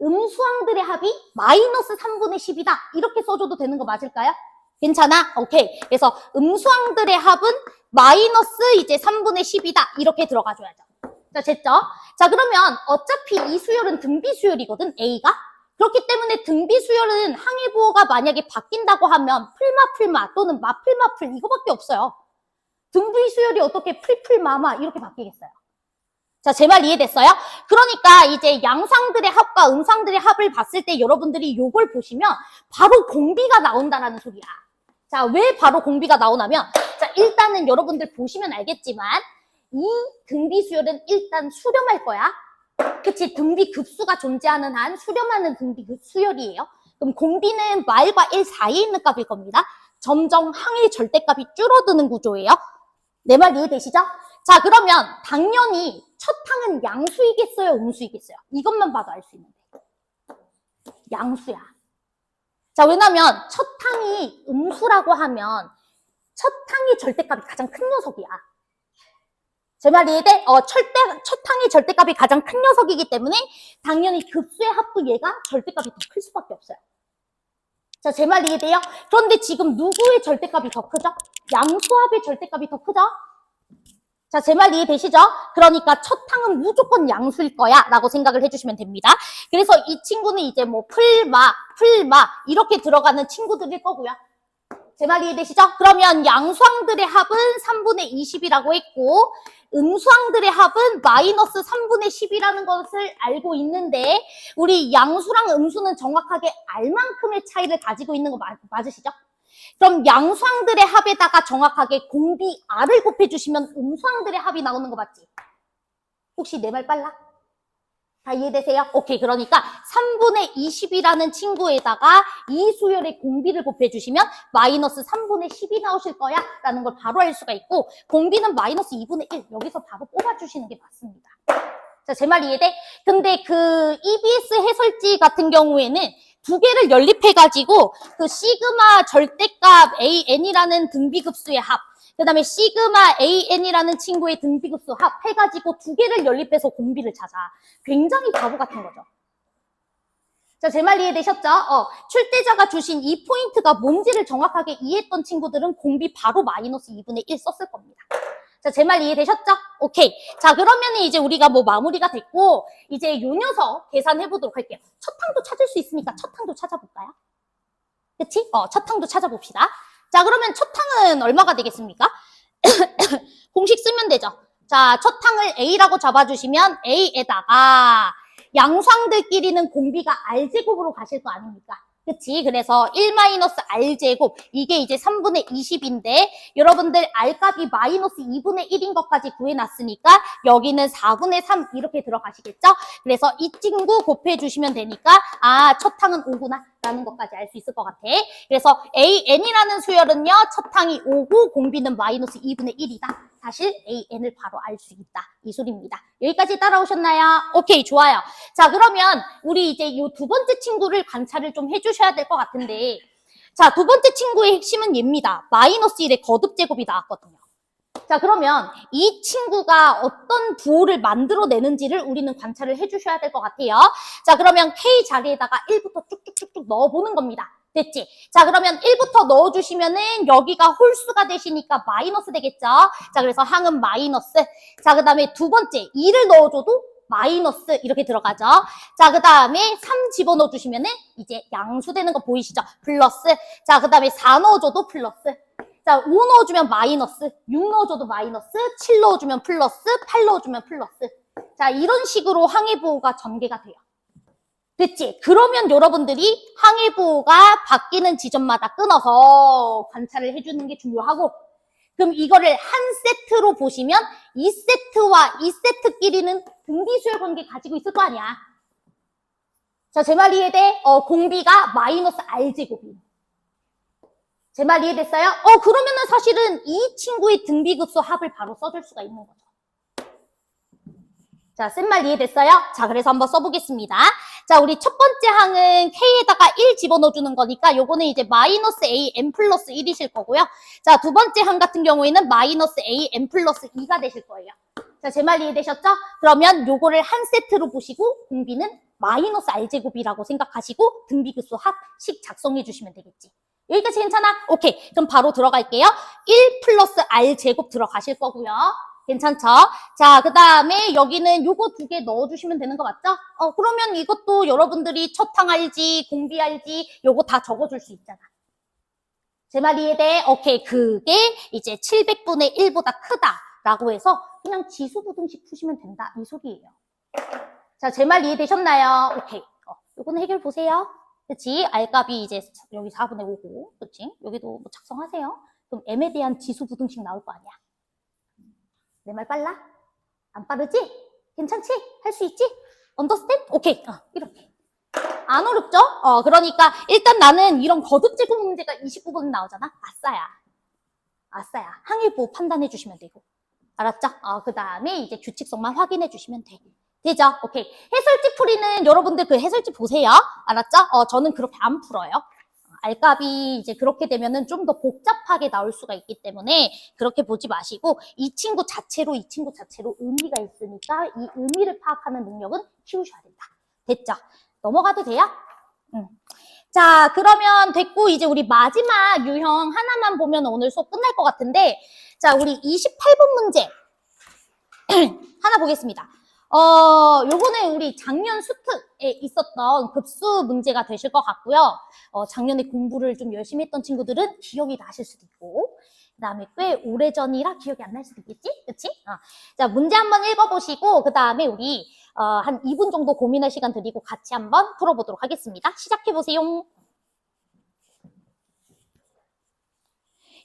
음수항들의 합이 마이너스 3분의 10이다. 이렇게 써줘도 되는 거 맞을까요? 괜찮아? 오케이. 그래서 음수항들의 합은 마이너스 이제 3분의 10이다. 이렇게 들어가줘야죠. 자, 됐죠? 자, 그러면 어차피 이 수열은 등비 수열이거든, A가. 그렇기 때문에 등비 수열은 항해부호가 만약에 바뀐다고 하면 풀마 또는 마풀 이거밖에 없어요. 등비 수열이 어떻게 풀마마 이렇게 바뀌겠어요? 자, 제 말 이해됐어요? 그러니까 이제 양상들의 합과 음상들의 합을 봤을 때 여러분들이 요걸 보시면 바로 공비가 나온다라는 소리야. 자, 왜 바로 공비가 나오냐면, 자, 일단은 여러분들 보시면 알겠지만 이 등비 수열은 일단 수렴할 거야. 그치? 등비 급수가 존재하는 한 수렴하는 등비 수열이에요. 그럼 공비는 말과 1 사이에 있는 값일 겁니다. 점점 항의 절대값이 줄어드는 구조예요. 내 말 이해되시죠? 자, 그러면 당연히 첫 항은 양수이겠어요? 음수이겠어요? 이것만 봐도 알 수 있는데. 양수야. 자, 왜냐면 첫 항이 음수라고 하면 첫 항의 절대값이 가장 큰 녀석이야. 제 말 이해돼? 첫 항의 절대값이 가장 큰 녀석이기 때문에 당연히 급수의 합도 얘가 절대값이 더 클 수밖에 없어요. 자, 제 말 이해돼요? 그런데 지금 누구의 절대값이 더 크죠? 양수합의 절대값이 더 크죠? 자, 제 말 이해되시죠? 그러니까 첫 항은 무조건 양수일 거야 라고 생각을 해주시면 됩니다. 그래서 이 친구는 이제 뭐 풀마 이렇게 들어가는 친구들일 거고요. 제 말 이해되시죠? 그러면 양수항들의 합은 3분의 20이라고 했고 음수항들의 합은 마이너스 3분의 10이라는 것을 알고 있는데 우리 양수랑 음수는 정확하게 알만큼의 차이를 가지고 있는 거 맞으시죠? 그럼 양수항들의 합에다가 정확하게 공비 R을 곱해주시면 음수항들의 합이 나오는 거 맞지? 혹시 내 말 빨라? 다 이해되세요? 오케이. 그러니까 3분의 20이라는 친구에다가 이 수열의 공비를 곱해주시면 마이너스 3분의 10이 나오실 거야 라는 걸 바로 알 수가 있고 공비는 마이너스 2분의 1 여기서 바로 뽑아주시는 게 맞습니다. 자, 제 말 이해돼? 근데 그 EBS 해설지 같은 경우에는 두 개를 연립해가지고 그 시그마 절대값 AN이라는 등비급수의 합 그 다음에 시그마 AN이라는 친구의 등비급수 합 해가지고 두 개를 연립해서 공비를 찾아. 굉장히 바보 같은 거죠. 자, 제 말 이해되셨죠? 출제자가 주신 이 포인트가 뭔지를 정확하게 이해했던 친구들은 공비 바로 마이너스 2분의 1 썼을 겁니다. 자, 제 말 이해되셨죠? 오케이. 자, 그러면 이제 우리가 뭐 마무리가 됐고, 이제 요 녀석 계산해보도록 할게요. 첫 항도 찾을 수 있으니까 첫 항도 찾아볼까요? 그치? 첫 항도 찾아봅시다. 자, 그러면 첫 항은 얼마가 되겠습니까? 공식 쓰면 되죠. 자, 첫 항을 A라고 잡아주시면 A에다가 양수항들끼리는 공비가 R제곱으로 가실 거 아닙니까? 그치? 그래서 1-R제곱 이게 이제 3분의 20인데 여러분들 R값이 마이너스 2분의 1인 것까지 구해놨으니까 여기는 4분의 3 이렇게 들어가시겠죠? 그래서 이 친구 곱해주시면 되니까 첫 항은 5구나 라는 것까지 알 수 있을 것 같아. 그래서 AN이라는 수열은요 첫 항이 5고 공비는 마이너스 2분의 1이다. 사실 AN을 바로 알 수 있다. 이 소리입니다. 여기까지 따라오셨나요? 오케이, 좋아요. 자, 그러면 우리 이제 이 두 번째 친구를 관찰을 좀 해주셔야 될 것 같은데 자, 두 번째 친구의 핵심은 얘입니다. 마이너스 1의 거듭제곱이 나왔거든요. 자, 그러면 이 친구가 어떤 부호를 만들어내는지를 우리는 관찰을 해주셔야 될 것 같아요. 자, 그러면 K 자리에다가 1부터 쭉쭉쭉쭉 넣어보는 겁니다. 됐지? 자, 그러면 1부터 넣어주시면은 여기가 홀수가 되시니까 마이너스 되겠죠? 자, 그래서 항은 마이너스. 자, 그 다음에 두 번째 2를 넣어줘도 마이너스 이렇게 들어가죠. 자, 그 다음에 3 집어넣어주시면은 이제 양수되는 거 보이시죠? 플러스. 자, 그 다음에 4 넣어줘도 플러스. 자, 5 넣어주면 마이너스, 6 넣어줘도 마이너스, 7 넣어주면 플러스, 8 넣어주면 플러스. 자, 이런 식으로 항해부호가 전개가 돼요. 됐지? 그러면 여러분들이 항해부호가 바뀌는 지점마다 끊어서 관찰을 해주는 게 중요하고 그럼 이거를 한 세트로 보시면 이 세트와 이 세트끼리는 등비수열 관계 가지고 있을 거 아니야. 자, 제 말 이해돼? 공비가 마이너스 R제곱이에요. 제 말 이해됐어요? 그러면은 사실은 이 친구의 등비급수 합을 바로 써줄 수가 있는 거죠. 자, 쓴 말 이해됐어요? 자, 그래서 한번 써보겠습니다. 자, 우리 첫 번째 항은 K에다가 1 집어넣어주는 거니까 요거는 이제 마이너스 AN 플러스 1이실 거고요. 자, 두 번째 항 같은 경우에는 마이너스 AN 플러스 2가 되실 거예요. 자, 제 말 이해되셨죠? 그러면 요거를 한 세트로 보시고 공비는 마이너스 r제곱이라고 생각하시고 등비급수 합식 작성해 주시면 되겠지. 여기까지 괜찮아? 오케이. 그럼 바로 들어갈게요. 1 플러스 r제곱 들어가실 거고요. 괜찮죠? 자, 그 다음에 여기는 요거 두 개 넣어주시면 되는 거 맞죠? 그러면 이것도 여러분들이 첫항 알지, 공비 알지, 요거 다 적어줄 수 있잖아. 제 말 이해돼? 오케이. 그게 이제 700분의 1보다 크다라고 해서 그냥 지수부등식 푸시면 된다. 이 소리예요. 자, 제 말 이해되셨나요? 오케이. 요거는 해결 보세요. 그치? R값이 이제 여기 4분의 5고, 그치? 여기도 뭐 작성하세요. 그럼 M에 대한 지수부등식 나올 거 아니야. 내 말 빨라? 안 빠르지? 괜찮지? 할 수 있지? 언더스탠드? 오케이. 이렇게. 안 어렵죠? 그러니까 일단 나는 이런 거듭제곱 문제가 29번 나오잖아? 아싸야. 아싸야. 항일보 판단해 주시면 되고. 알았죠? 그 다음에 이제 규칙성만 확인해 주시면 돼. 되죠? 오케이. 해설지 풀이는 여러분들 그 해설지 보세요. 알았죠? 저는 그렇게 안 풀어요. R값이 이제 그렇게 되면은 좀 더 복잡하게 나올 수가 있기 때문에 그렇게 보지 마시고 이 친구 자체로 의미가 있으니까 이 의미를 파악하는 능력은 키우셔야 된다. 됐죠? 넘어가도 돼요? 자, 그러면 됐고 이제 우리 마지막 유형 하나만 보면 오늘 수업 끝날 것 같은데 자, 우리 28번 문제 하나 보겠습니다. 요거는 우리 작년 수특에 있었던 급수 문제가 되실 것 같고요. 작년에 공부를 좀 열심히 했던 친구들은 기억이 나실 수도 있고, 그 다음에 꽤 오래전이라 기억이 안 날 수도 있겠지? 그치? 자, 문제 한번 읽어보시고, 그 다음에 우리, 한 2분 정도 고민할 시간 드리고 같이 한번 풀어보도록 하겠습니다. 시작해보세요.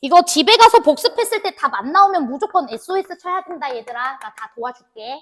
이거 집에 가서 복습했을 때 답 안 나오면 무조건 SOS 쳐야 된다, 얘들아. 나 다 도와줄게.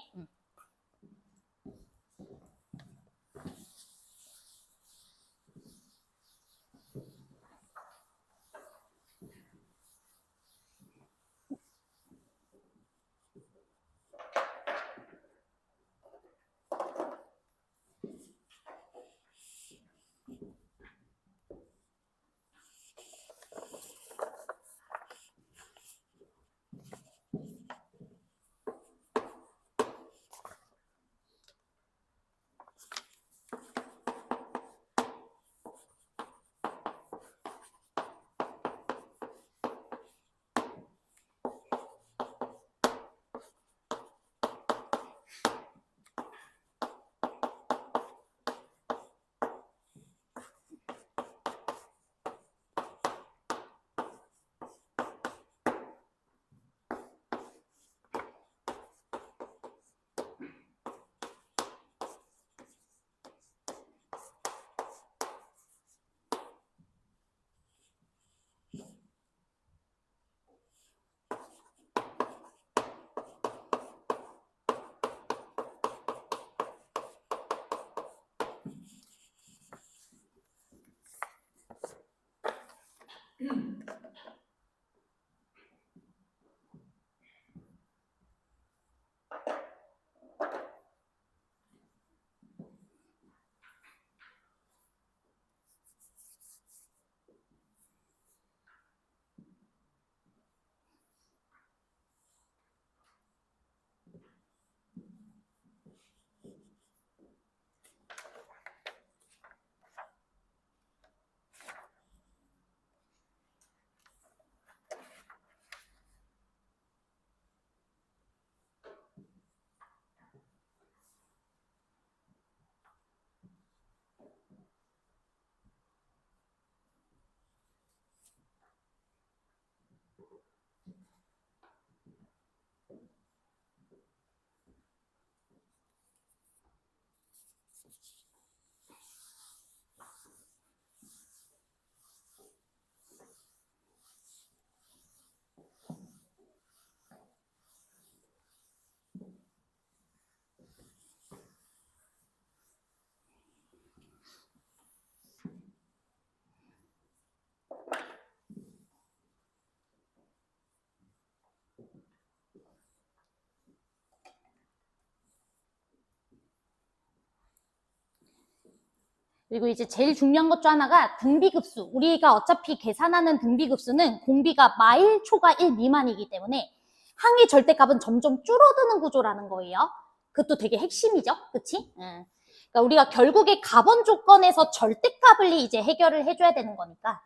그리고 이제 제일 중요한 것 중 하나가 등비급수. 우리가 어차피 계산하는 등비급수는 공비가 마일 초과 1 미만이기 때문에 항의 절대값은 점점 줄어드는 구조라는 거예요. 그것도 되게 핵심이죠. 그치? 그러니까 우리가 결국에 가번 조건에서 절대값을 이제 해결을 해줘야 되는 거니까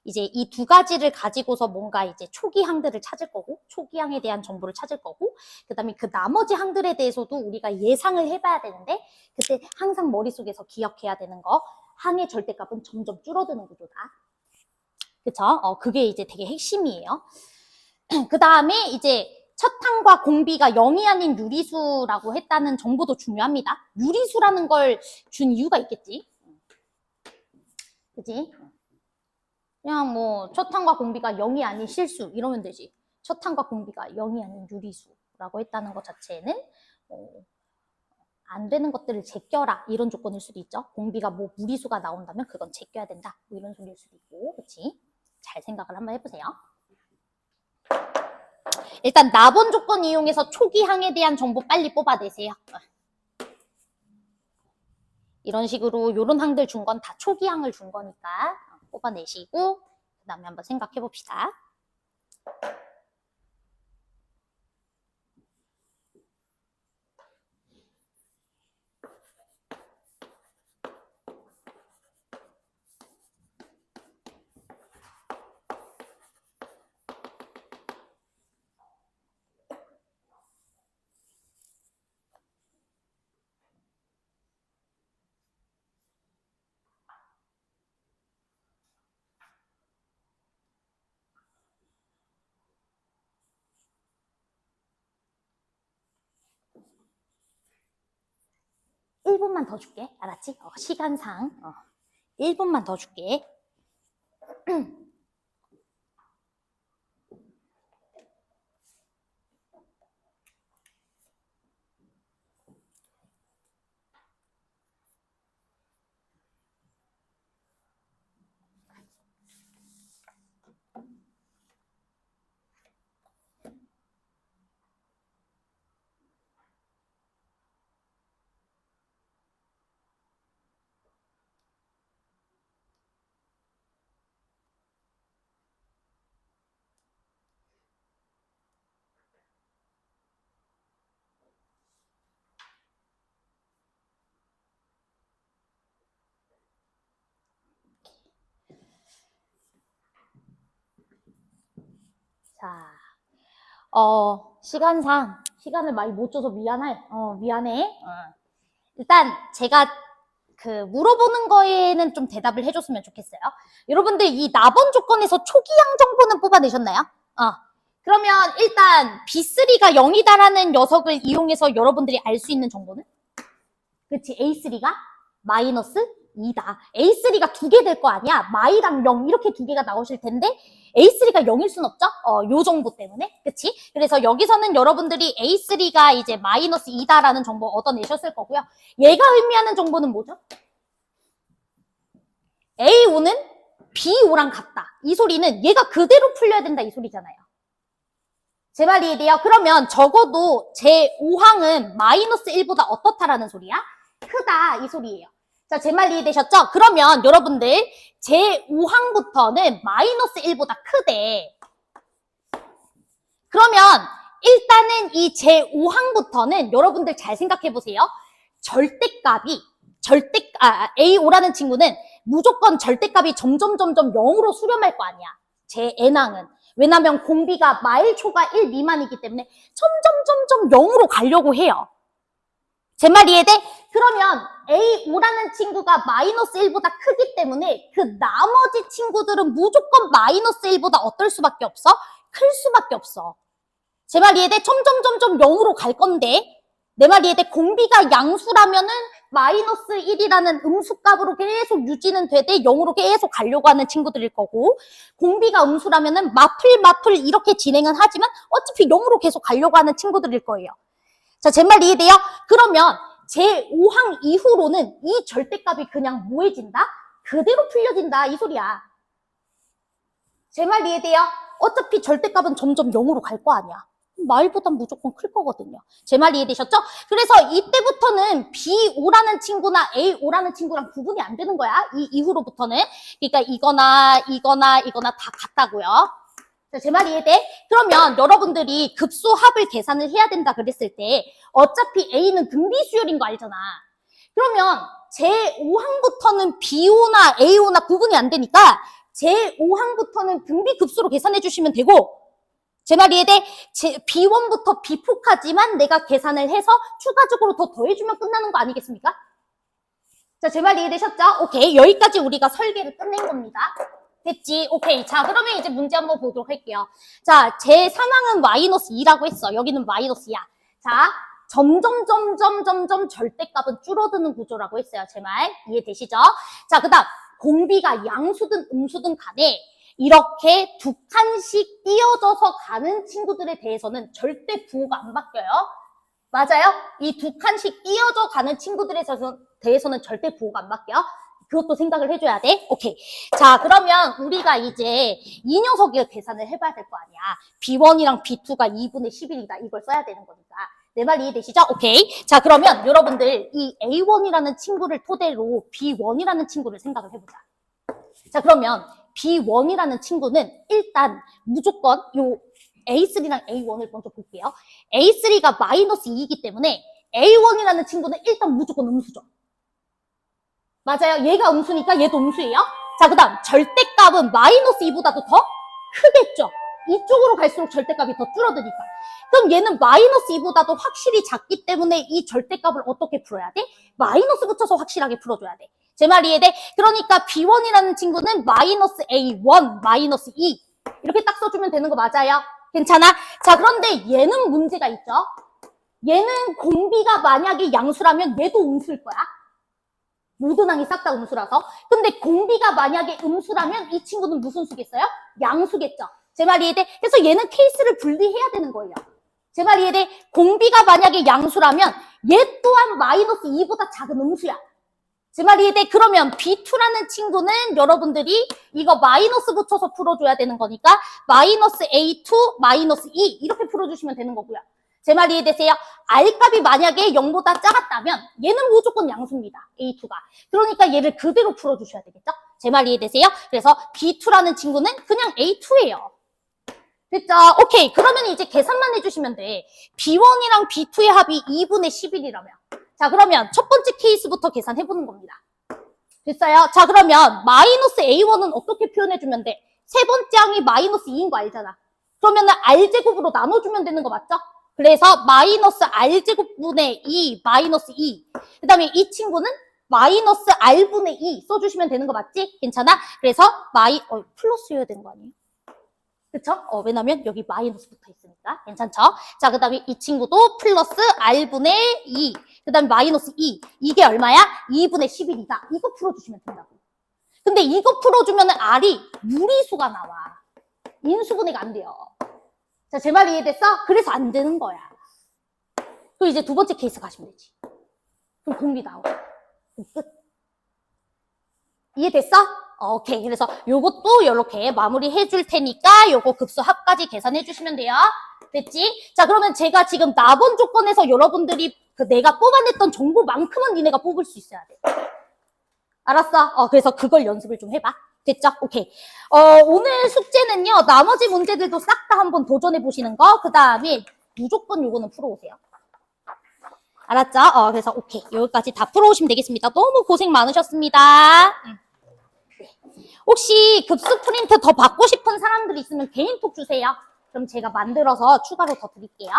이제 이 두 가지를 가지고서 뭔가 이제 초기 항들을 찾을 거고 초기 항에 대한 정보를 찾을 거고 그다음에 그 나머지 항들에 대해서도 우리가 예상을 해봐야 되는데 그때 항상 머릿속에서 기억해야 되는 거 항의 절대값은 점점 줄어드는 구조다. 그쵸? 그게 이제 되게 핵심이에요. 그 다음에 이제 첫 항과 공비가 0이 아닌 유리수라고 했다는 정보도 중요합니다. 유리수라는 걸 준 이유가 있겠지. 그치? 그냥 뭐 첫 항과 공비가 0이 아닌 실수 이러면 되지. 첫 항과 공비가 0이 아닌 유리수라고 했다는 것 자체는 안 되는 것들을 제껴라 이런 조건일 수도 있죠. 공비가 뭐 무리수가 나온다면 그건 제껴야 된다 뭐 이런 소리일 수도 있고. 그치? 잘 생각을 한번 해보세요. 일단 나번 조건 이용해서 초기 항에 대한 정보 빨리 뽑아내세요. 이런 식으로 이런 항들 준 건 다 초기 항을 준 거니까 뽑아내시고 그 다음에 한번 생각해 봅시다. 일 분만 더 줄게. 알았지? 시간상 1분만 더 줄게. 자, 시간상 시간을 많이 못 줘서 미안해. 일단 제가 물어보는 거에는 좀 대답을 해줬으면 좋겠어요. 여러분들 이 나번 조건에서 초기항 정보는 뽑아내셨나요? 그러면 일단 B3가 0이다라는 녀석을 이용해서 여러분들이 알 수 있는 정보는? 그치, A3가 마이너스 2다. A3가 두 개 될 거 아니야? 마이랑 0 이렇게 두 개가 나오실 텐데 A3가 0일 순 없죠? 요 정보 때문에. 그치? 그래서 여기서는 여러분들이 A3가 이제 마이너스 2다라는 정보 얻어내셨을 거고요. 얘가 의미하는 정보는 뭐죠? A5는 B5랑 같다. 이 소리는 얘가 그대로 풀려야 된다 이 소리잖아요. 제 말 이해돼요? 그러면 적어도 제 5항은 마이너스 1보다 어떻다라는 소리야? 크다 이 소리예요. 자, 제 말 이해되셨죠? 그러면 여러분들 제 5항부터는 마이너스 1보다 크대. 그러면 일단은 이 제 5항부터는 여러분들 잘 생각해 보세요. 절대값이 A5라는 친구는 무조건 절대값이 점점 0으로 수렴할 거 아니야. 제 N항은. 왜냐면 공비가 마일초가 1 미만이기 때문에 점점 0으로 가려고 해요. 제 말 이해돼? 그러면 A5라는 친구가 마이너스 1보다 크기 때문에 그 나머지 친구들은 무조건 마이너스 1보다 어떨 수밖에 없어? 클 수밖에 없어. 제 말 이해돼? 점점 0으로 갈 건데 내 말 이해돼? 공비가 양수라면은 마이너스 1이라는 음수값으로 계속 유지는 되되 0으로 계속 가려고 하는 친구들일 거고 공비가 음수라면은 마플 이렇게 진행은 하지만 어차피 0으로 계속 가려고 하는 친구들일 거예요. 자, 제 말 이해돼요? 그러면 제 5항 이후로는 이 절대값이 그냥 뭐해진다? 그대로 풀려진다 이 소리야. 제 말 이해돼요? 어차피 절대값은 점점 0으로 갈 거 아니야. 마일보단 무조건 클 거거든요. 제 말 이해되셨죠? 그래서 이때부터는 B5라는 친구나 A5라는 친구랑 구분이 안 되는 거야. 이 이후로부터는. 그러니까 이거나 다 같다고요. 자, 제 말 이해돼? 그러면 여러분들이 급수합을 계산을 해야 된다 그랬을 때 어차피 A는 등비수열인 거 알잖아. 그러면 제5항부터는 B5나 A5나 구분이 안 되니까 제5항부터는 등비급수로 계산해 주시면 되고, 제 말 이해돼? B1부터 B4까지만 내가 계산을 해서 추가적으로 더 더해주면 끝나는 거 아니겠습니까? 자, 제 말 이해되셨죠? 오케이. 여기까지 우리가 설계를 끝낸 겁니다. 됐지? 오케이. 자, 그러면 이제 문제 한번 보도록 할게요. 자, 제 상황은 마이너스 2라고 했어. 여기는 마이너스야. 자, 점점 절대값은 줄어드는 구조라고 했어요. 제 말 이해되시죠? 자, 그 다음 공비가 양수든 음수든 간에 이렇게 두 칸씩 띄어져서 가는 친구들에 대해서는 절대 부호가 안 바뀌어요. 맞아요? 이 두 칸씩 띄어져 가는 친구들에 대해서는 절대 부호가 안 바뀌어. 그것도 생각을 해줘야 돼. 오케이. 자, 그러면 우리가 이제 이 녀석을 계산을 해봐야 될 거 아니야. B1이랑 B2가 2분의 11이다. 이걸 써야 되는 거니까. 내 말 이해되시죠? 오케이. 자, 그러면 여러분들 이 A1이라는 친구를 토대로 B1이라는 친구를 생각을 해보자. 자, 그러면 B1이라는 친구는 일단 무조건 요 A3랑 A1을 먼저 볼게요. A3가 마이너스 2이기 때문에 A1이라는 친구는 일단 무조건 음수죠. 맞아요. 얘가 음수니까 얘도 음수예요. 자, 그 다음 절대값은 마이너스 2보다도 더 크겠죠. 이쪽으로 갈수록 절대값이 더 줄어드니까. 그럼 얘는 마이너스 2보다도 확실히 작기 때문에 이 절대값을 어떻게 풀어야 돼? 마이너스 붙여서 확실하게 풀어줘야 돼. 제 말 이해돼? 그러니까 B1이라는 친구는 마이너스 A1, 마이너스 2 이렇게 딱 써주면 되는 거 맞아요? 괜찮아? 자, 그런데 얘는 문제가 있죠. 얘는 공비가 만약에 양수라면 얘도 음수일 거야. 모든 항이 싹 다 음수라서. 근데 공비가 만약에 음수라면 이 친구는 무슨 수겠어요? 양수겠죠. 제 말 이해돼? 그래서 얘는 케이스를 분리해야 되는 거예요. 제 말 이해돼? 공비가 만약에 양수라면 얘 또한 마이너스 2보다 작은 음수야. 제 말 이해돼? 그러면 B2라는 친구는 여러분들이 이거 마이너스 붙여서 풀어줘야 되는 거니까 마이너스 A2, 마이너스 2 이렇게 풀어주시면 되는 거고요. 제 말 이해되세요? R값이 만약에 0보다 작았다면 얘는 무조건 양수입니다. A2가. 그러니까 얘를 그대로 풀어주셔야 되겠죠? 제 말 이해되세요? 그래서 B2라는 친구는 그냥 A2예요. 됐죠? 오케이. 그러면 이제 계산만 해주시면 돼. B1이랑 B2의 합이 2분의 11이라면. 자, 그러면 첫 번째 케이스부터 계산해보는 겁니다. 됐어요? 자, 그러면 마이너스 A1은 어떻게 표현해주면 돼? 세 번째 항이 마이너스 2인 거 알잖아. 그러면은 R제곱으로 나눠주면 되는 거 맞죠? 그래서 마이너스 R제곱분의 2, 마이너스 2. 그 다음에 이 친구는 마이너스 R분의 2 써주시면 되는 거 맞지? 괜찮아? 그래서 플러스여야 되는 거 아니에요? 그쵸? 왜냐면 여기 마이너스 붙어 있으니까. 괜찮죠? 자, 그 다음에 이 친구도 플러스 R분의 2. 그 다음에 마이너스 2. 이게 얼마야? 2분의 11이다. 이거 풀어주시면 된다고. 근데 이거 풀어주면 R이 무리수가 나와. 인수분해가 안 돼요. 자, 제 말 이해됐어? 그래서 안 되는 거야. 그럼 이제 두 번째 케이스 가시면 되지. 그럼 공비 나와. 그럼 끝. 이해됐어? 오케이. 그래서 요것도 이렇게 마무리 해줄 테니까 요거 급수 합까지 계산해 주시면 돼요. 됐지? 자, 그러면 제가 지금 나번 조건에서 여러분들이 내가 뽑아냈던 정보만큼은 니네가 뽑을 수 있어야 돼. 알았어? 그래서 그걸 연습을 좀 해봐. 됐죠? 오케이. 오늘 숙제는요, 나머지 문제들도 싹 다 한번 도전해 보시는 거, 그 다음에 무조건 요거는 풀어오세요. 알았죠? 그래서 오케이. 여기까지 다 풀어오시면 되겠습니다. 너무 고생 많으셨습니다. 혹시 급수 프린트 더 받고 싶은 사람들 있으면 개인톡 주세요. 그럼 제가 만들어서 추가로 더 드릴게요.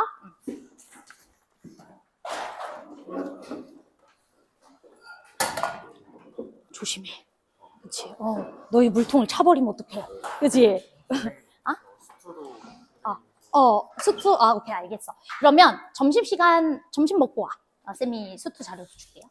조심해. 그치? 너희 물통을 차버리면 어떡해. 그치? 수투? 오케이, 알겠어. 그러면 점심 먹고 와. 쌤이 수투 자료 줄게요.